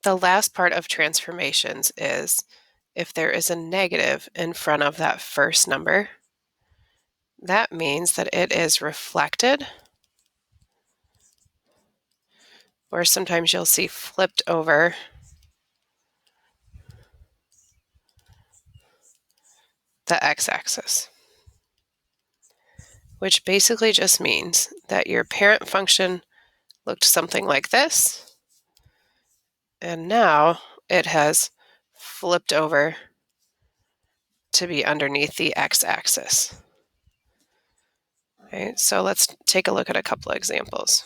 The last part of transformations is if there is a negative in front of that first number, that means that it is reflected, or sometimes you'll see flipped over the x-axis, which basically just means that your parent function looked something like this, and now it has flipped over to be underneath the x-axis. Okay, so let's take a look at a couple of examples.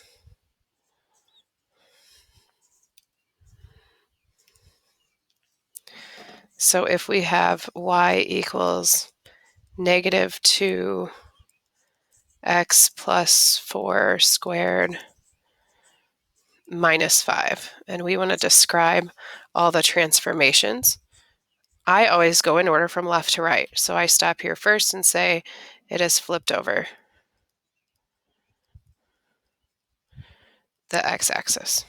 So if we have y equals negative 2x plus 4 squared minus 5, and we want to describe all the transformations, I always go in order from left to right. So I stop here first and say it is flipped over the x-axis.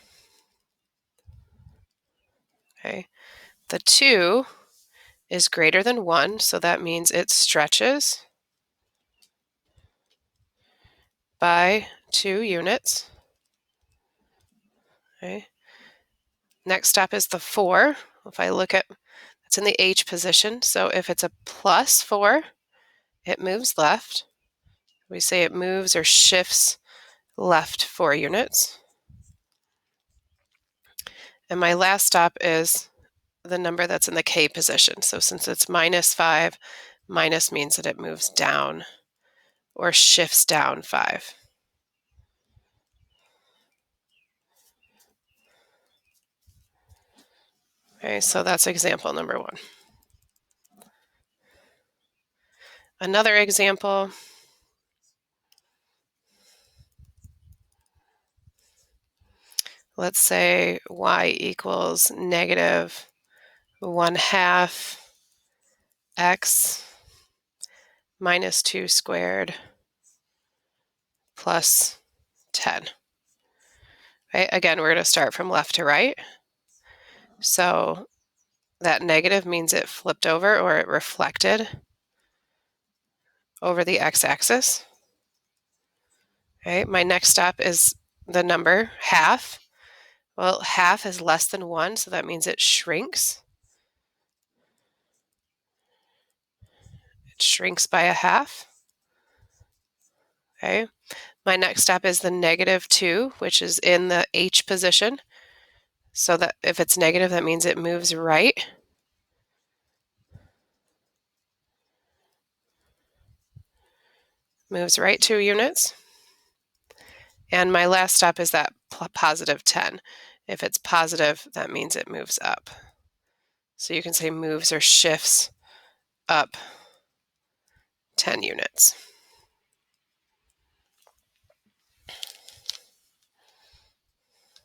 Okay. The 2 is greater than 1, so that means it stretches by 2 units. Okay. Next step is the 4. If I look at, it's in the H position, so if it's a plus 4, it moves left. We say it moves or shifts left 4 units. And my last stop is the number that's in the K position. So since it's minus 5, minus means that it moves down or shifts down 5. Okay, so that's example number 1. Another example, let's say y equals negative 1/2 x minus 2 squared plus 10. Right? Again, we're going to start from left to right. So that negative means it flipped over or it reflected over the x-axis. Okay, my next step is the number half. Well, half is less than 1, so that means it shrinks. It shrinks by a half. Okay. My next step is the negative 2, which is in the H position. So that if it's negative, that means it moves right. Moves right 2 units. And my last step is that positive 10. If it's positive, that means it moves up. So you can say moves or shifts up 10 units.